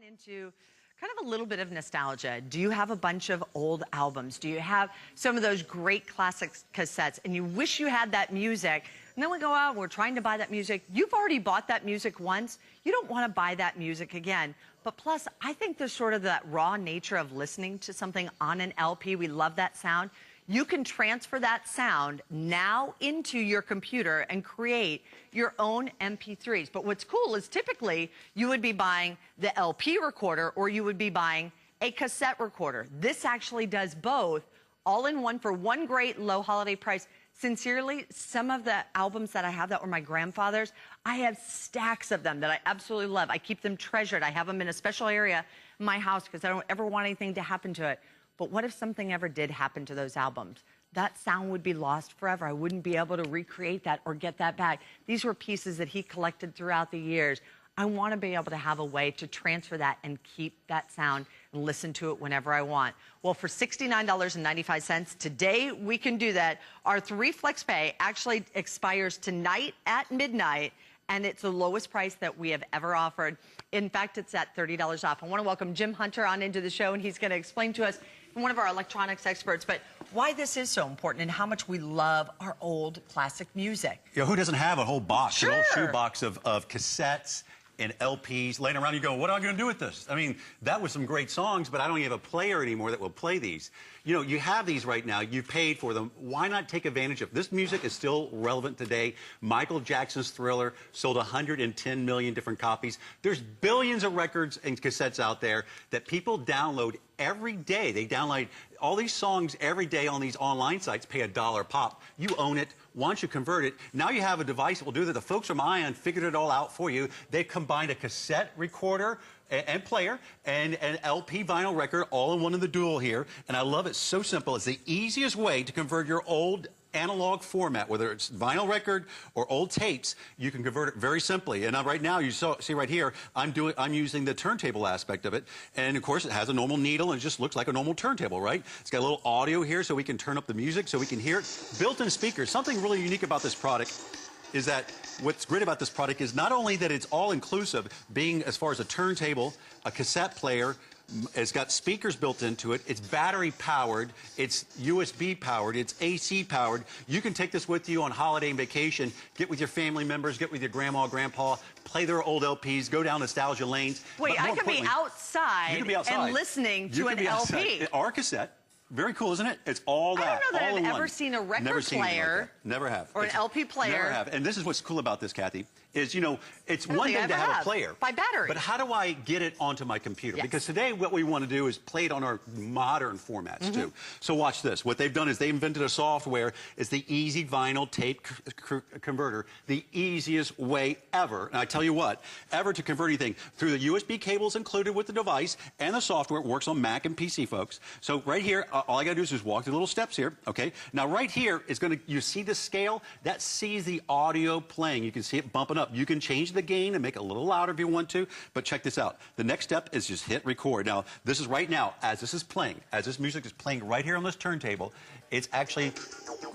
into kind of a little bit of nostalgia. Do you have a bunch of old albums? Do you have some of those great classic cassettes and you wish you had that music? And then we go out and we're trying to buy that music. You've already bought that music once. You don't want to buy that music again. But plus, I think there's sort of that raw nature of listening to something on an LP. We love that sound. You can transfer that sound now into your computer and create your own MP3s. But what's cool is typically you would be buying the LP recorder or you would be buying a cassette recorder. This actually does both all in one for one great low holiday price. Sincerely, some of the albums that I have that were my grandfather's, I have stacks of them that I absolutely love. I keep them treasured. I have them in a special area in my house because I don't ever want anything to happen to it. But what if something ever did happen to those albums? That sound would be lost forever. I wouldn't be able to recreate that or get that back. These were pieces that he collected throughout the years. I want to be able to have a way to transfer that and keep that sound and listen to it whenever I want. Well, for $69.95, today we can do that. Our 3 Flex Pay actually expires tonight at midnight, and it's the lowest price that we have ever offered. In fact, it's at $30 off. I want to welcome Jim Hunter on into the show, and he's going to explain to us, one of our electronics experts, but why this is so important and how much we love our old classic music. Yeah, who doesn't have a whole box, sure, an old shoebox of cassettes and LPs laying around? You go, what am I going to do with this? I mean, that was some great songs, but I don't even have a player anymore that will play these. You know, you have these right now. You paid for them. Why not take advantage of this? Music is still relevant today. Michael Jackson's Thriller sold 110 million different copies. There's billions of records and cassettes out there that people download every day. They download all these songs every day on these online sites, pay $1 pop. You own it. Once you convert it, now you have a device that will do that. The folks from Ion figured it all out for you. They've combined a cassette recorder and player and an LP vinyl record all in one in the dual here. And I love it. So simple. It's the easiest way to convert your old analog format, whether it's vinyl record or old tapes. You can convert it very simply. And right now, you see right here, I'm using the turntable aspect of it. And of course, it has a normal needle and it just looks like a normal turntable, right? It's got a little audio here so we can turn up the music so we can hear it. Built-in speakers. Something really unique about this product is that what's great about this product is not only that it's all-inclusive, being as far as a turntable, a cassette player, it's got speakers built into it. It's battery powered. It's USB powered. It's AC powered. You can take this with you on holiday and vacation. Get with your family members. Get with your grandma, grandpa. Play their old LPs. Go down nostalgia lanes. Wait, I could be outside and listening to an LP. Or a cassette. Very cool, isn't it? It's all that. I don't know that I've ever seen a record player. Never have. Or an LP player. Never have. And this is what's cool about this, Kathy, is, you know, it's one thing to have a player. By battery. But how do I get it onto my computer? Yes. Because today what we want to do is play it on our modern formats, too. So watch this. What they've done is they invented a software. It's the Easy Vinyl Tape Converter. The easiest way ever, and I tell you what, ever to convert anything through the USB cables included with the device and the software. It works on Mac and PC, folks. So right here, all I got to do is just walk the little steps here, okay? Now right here is going to, you see the scale? That sees the audio playing. You can see it bumping up. You can change the gain and make it a little louder if you want to, but check this out. The next step is just hit record. Now, this is right now, as this is playing, as this music is playing right here on this turntable, it's actually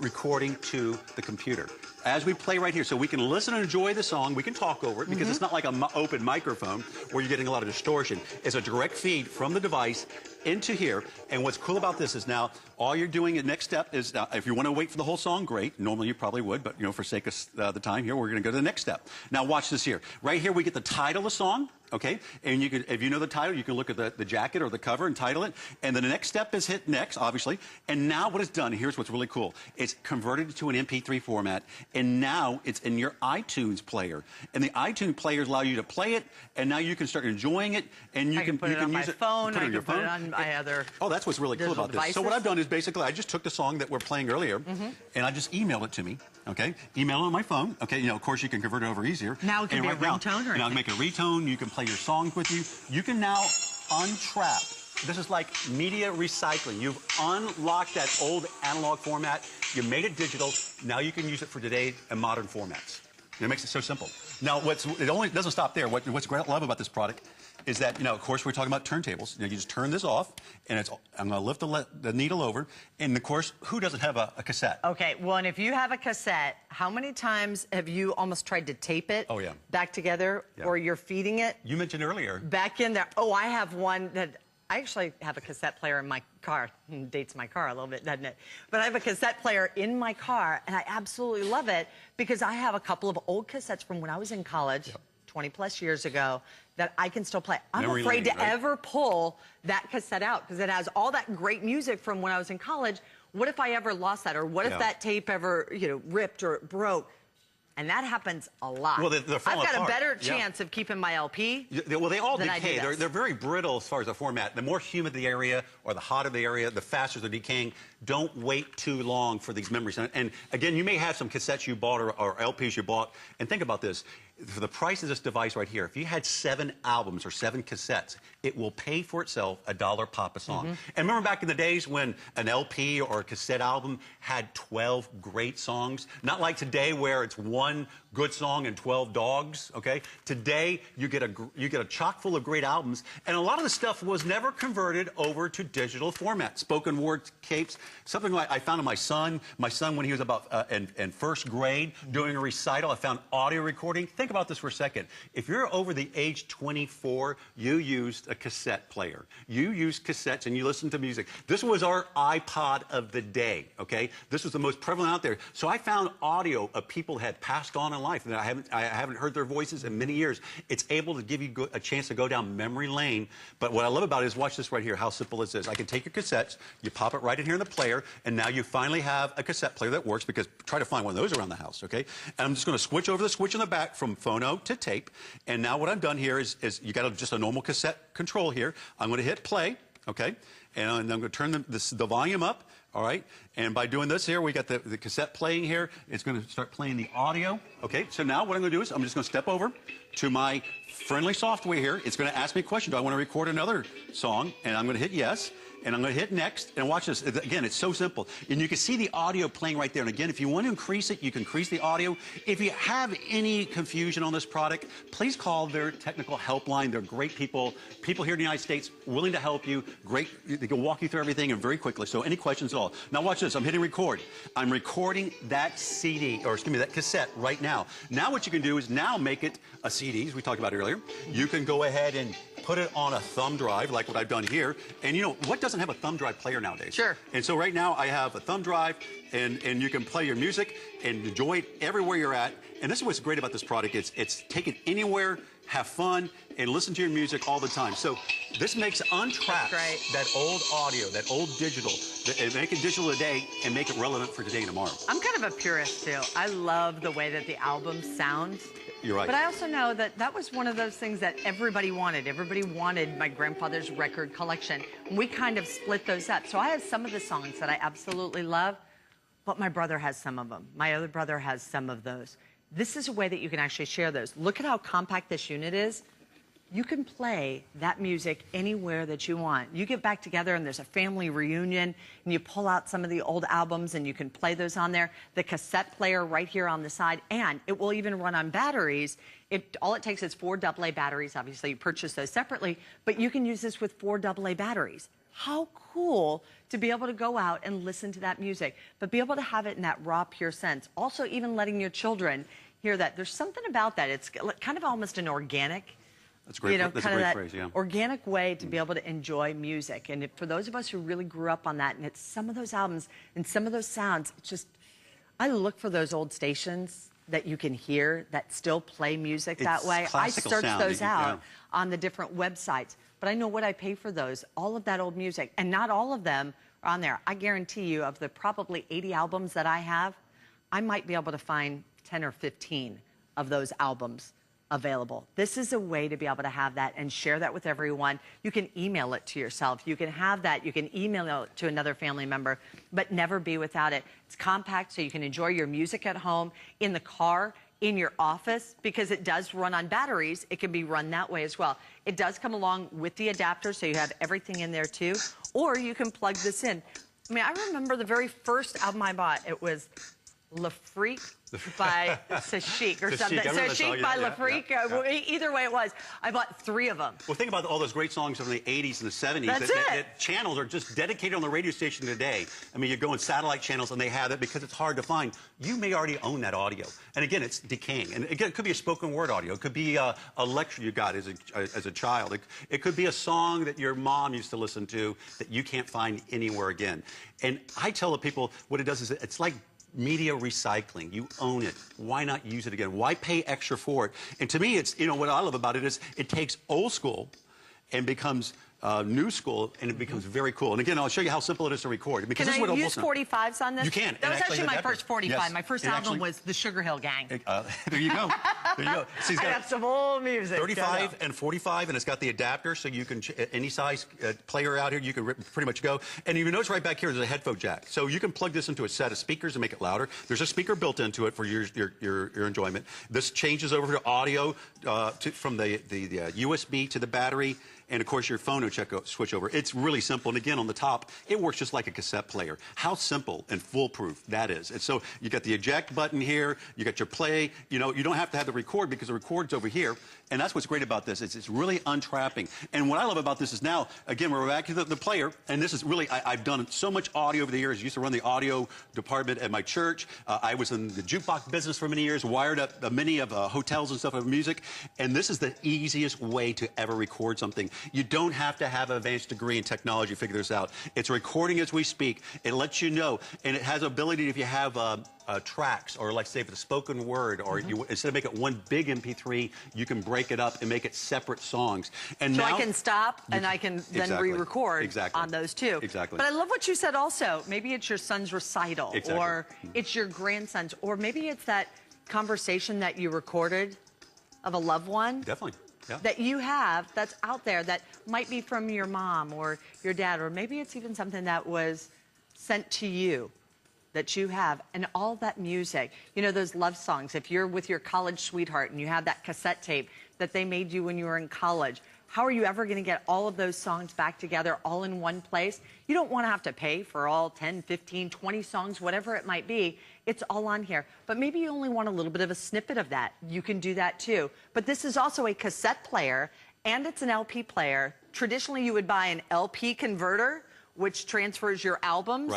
recording to the computer. As we play right here, so we can listen and enjoy the song, we can talk over it, because it's not like an open microphone where you're getting a lot of distortion. It's a direct feed from the device into here, and what's cool about this is now, all you're doing, the next step is, if you want to wait for the whole song, great. Normally you probably would, but, you know, for sake of the time here, we're going to go to the next step. Now watch this here. Right here, we get the title of the song, okay? And you can, if you know the title, you can look at the jacket or the cover and title it. And then the next step is hit next, obviously. And now what it's done, here's what's really cool. It's converted to an MP3 format, and now it's in your iTunes player. And the iTunes players allow you to play it, and now you can start enjoying it, and you can put it on my phone, I can put it on my other. Oh, that's what's really cool about this. So what I've done is basically I just took the song that we're playing earlier, and I just emailed it to me. Okay, email it on my phone. Okay, you know, of course you can convert it over easier. Now it can be a ringtone, or now make a ringtone. You can play your songs with you. You can now untrap. This is like media recycling. You've unlocked that old analog format. You made it digital. Now you can use it for today and modern formats. It makes it so simple. Now, it only doesn't stop there. What's great I love about this product is that, of course, we're talking about turntables. You just turn this off, and I'm going to lift the needle over, and of course, who doesn't have a cassette? Okay, well, and if you have a cassette, how many times have you almost tried to tape it back together, or you're feeding it? You mentioned earlier. Back in there. Oh, I have one that, I actually have a cassette player in my car. Dates my car a little bit, doesn't it? But I have a cassette player in my car, and I absolutely love it because I have a couple of old cassettes from when I was in college. 20 plus years ago that I can still play. I'm afraid to ever pull that cassette out because it has all that great music from when I was in college. What if I ever lost that? Or what if that tape ever, ripped or broke? And that happens a lot. Well, they're falling I've got apart. a better chance of keeping my LP. Well, they all than decay. They're very brittle as far as the format. The more humid the area or the hotter the area, the faster they're decaying. Don't wait too long for these memories. And again, you may have some cassettes you bought or LPs you bought. And think about this. For the price of this device right here, if you had 7 albums or 7 cassettes, it will pay for itself $1 pop a song. And remember back in the days when an LP or a cassette album had 12 great songs? Not like today where it's 1 good song and 12 dogs, okay? Today, you get a chock full of great albums, and a lot of the stuff was never converted over to digital format. Spoken word tapes, something like I found in my son when he was about in first grade doing a recital, I found audio recording. Think about this for a second. If you're over the age 24, you used a cassette player. You used cassettes and you listened to music. This was our iPod of the day, okay? This was the most prevalent out there. So I found audio of people had passed on in life, and I haven't heard their voices in many years. It's able to give you a chance to go down memory lane. But what I love about it is, watch this right here, how simple is this. I can take your cassettes, you pop it right in here in the player, and now you finally have a cassette player that works, because try to find one of those around the house, okay? And I'm just going to switch over the switch in the back from phono to tape. And now what I've done here is you got just a normal cassette control here. I'm going to hit play, okay? And I'm going to turn the volume up, all right? And by doing this here, we got the cassette playing here. It's going to start playing the audio, okay? So now what I'm going to do is I'm just going to step over to my friendly software here. It's going to ask me a question. Do I want to record another song? And I'm going to hit yes. And I'm going to hit next, and watch this. Again, it's so simple. And you can see the audio playing right there. And again, if you want to increase it, you can increase the audio. If you have any confusion on this product, please call their technical helpline. They're great people. People here in the United States willing to help you. Great. They can walk you through everything and very quickly. So any questions at all. Now watch this. I'm hitting record. I'm recording that CD, or excuse me, that cassette right now. Now what you can do is now make it a CD, as we talked about earlier. You can go ahead and put it on a thumb drive, like what I've done here. And what doesn't have a thumb drive player nowadays? Sure. And so right now I have a thumb drive, and you can play your music and enjoy it everywhere you're at. And this is what's great about this product. It's take it anywhere, have fun, and listen to your music all the time. So this makes untrack that old audio, that old digital, make it digital today and make it relevant for today and tomorrow. I'm kind of a purist too. I love the way that the album sounds. You're right. But I also know that that was one of those things that everybody wanted. Everybody wanted my grandfather's record collection. We kind of split those up. So I have some of the songs that I absolutely love, but my brother has some of them. My other brother has some of those. This is a way that you can actually share those. Look at how compact this unit is. You can play that music anywhere that you want. You get back together and there's a family reunion and you pull out some of the old albums and you can play those on there. The cassette player right here on the side, and it will even run on batteries. All it takes is 4 AA batteries. Obviously, you purchase those separately, but you can use this with 4 AA batteries. How cool to be able to go out and listen to that music, but be able to have it in that raw, pure sense. Also, even letting your children hear that. There's something about that. It's kind of almost an organic, that's great. That's kind a great of phrase, yeah. organic way to be able to enjoy music. And for those of us who really grew up on that, and it's some of those albums and some of those sounds, it's just, I look for those old stations that you can hear that still play music that way. I search those out on the different websites. But I know what I pay for those, all of that old music, and not all of them are on there. I guarantee you, of the probably 80 albums that I have, I might be able to find 10 or 15 of those albums available. This is a way to be able to have that and share that with everyone. You can email it to yourself. You can have that. You can email it to another family member, but never be without it. It's compact, so you can enjoy your music at home, in the car, in your office, because it does run on batteries. It can be run that way as well. It does come along with the adapter, so you have everything in there too, or you can plug this in. I mean, I remember the very first album I bought. It was Le Freak by Sashik or Sashik, something. I remember that song, Sashik by yeah, Le yeah, Freak. yeah. Either way it was. I bought 3 of them. Well, think about all those great songs from the 80s and the 70s. That's that channels are just dedicated on the radio station today. I mean, you go on satellite channels and they have it because it's hard to find. You may already own that audio. And again, it's decaying. And again, it could be a spoken word audio. It could be a lecture you got as a child. It could be a song that your mom used to listen to that you can't find anywhere again. And I tell the people what it does is it's like media recycling. You own it. Why not use it again? Why pay extra for it? And to me, it's, you know, what I love about it is it takes old school and becomes new school, and it becomes very cool. And again, I'll show you how simple it is to record. Because Can I use 45s on this? You can. That was actually my first 45. Yes. My first album was the Sugar Hill Gang. There you go. There you go. See, I got some old music. 35 and 45, and it's got the adapter, so you can, any size player out here, you can pretty much go. And you notice right back here, there's a headphone jack. So you can plug this into a set of speakers and make it louder. There's a speaker built into it for your enjoyment. This changes over to audio from the USB to the battery. And, of course, your phone will switch over. It's really simple. And, again, on the top, it works just like a cassette player. How simple and foolproof that is. And so you got the eject button here. You got your play. You know, you don't have to have the record because the record's over here. And that's what's great about this. It's really untrapping. And what I love about this is now, again, we're back to the player. And this is really, I've done so much audio over the years. I used to run the audio department at my church. I was in the jukebox business for many years, wired up many of hotels and stuff of music. And this is the easiest way to ever record something. You don't have to have an advanced degree in technology to figure this out. It's recording as we speak. It lets you know, and it has ability if you have tracks, or like say if it's a spoken word, or you, instead of making it one big MP3, you can break it up and make it separate songs. And so now, I can stop and I can then re-record on those too. Exactly. But I love what you said also. Maybe it's your son's recital, or it's your grandson's, or maybe it's that conversation that you recorded of a loved one. Definitely. Yeah. That you have that's out there that might be from your mom or your dad, or maybe it's even something that was sent to you that you have, and all that music, you know, those love songs. If you're with your college sweetheart and you have that cassette tape that they made you when you were in college, how are you ever going to get all of those songs back together all in one place? You don't want to have to pay for all 10, 15, 20 songs, whatever it might be. It's all on here. But maybe you only want a little bit of a snippet of that. You can do that too. But this is also a cassette player, and it's an LP player. Traditionally, you would buy an LP converter, which transfers your albums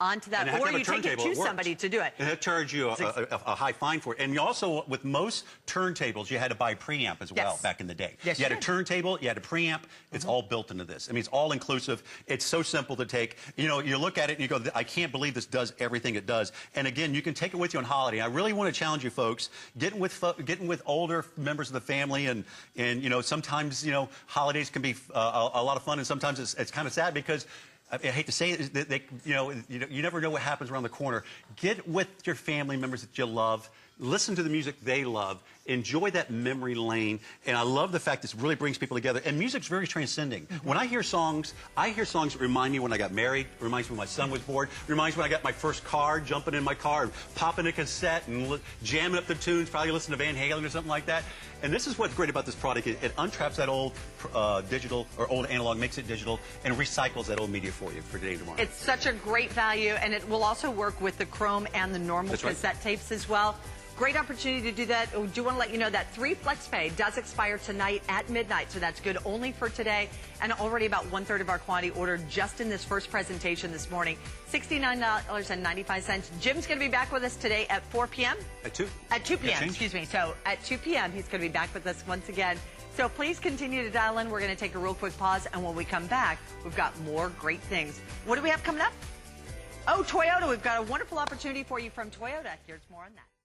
onto that, or you take it to somebody to do it. And it charge you a high fine for it. And you also, with most turntables, you had to buy preamp as well back in the day. Yes, you had a turntable, you had a preamp. It's all built into this. I mean, it's all inclusive. It's so simple to take. You know, you look at it and you go, I can't believe this does everything it does. And again, you can take it with you on holiday. I really want to challenge you folks, getting with older members of the family, and you know, sometimes, you know, holidays can be a lot of fun, and sometimes it's kind of sad because I hate to say it, you never know what happens around the corner. Get with your family members that you love. Listen to the music they love. Enjoy that memory lane. And I love the fact this really brings people together. And music's very transcending. When I hear songs that remind me when I got married, reminds me when my son was born, reminds me when I got my first car, jumping in my car and popping a cassette and jamming up the tunes, probably listening to Van Halen or something like that. And this is what's great about this product. It untraps that old digital or old analog, makes it digital, and recycles that old media for you for today and tomorrow. It's such a great value, and it will also work with the Chrome and the normal cassette tapes as well. Great opportunity to do that. We do want to let you know that 3 FlexPay does expire tonight at midnight, so that's good only for today. And already about 1/3 of our quantity ordered just in this first presentation this morning. $69.95. Jim's going to be back with us today at 4 p.m. At 2? At 2 p.m., excuse me. So at 2 p.m., he's going to be back with us once again. So please continue to dial in. We're going to take a real quick pause, and when we come back, we've got more great things. What do we have coming up? Oh, Toyota. We've got a wonderful opportunity for you from Toyota. Here's more on that.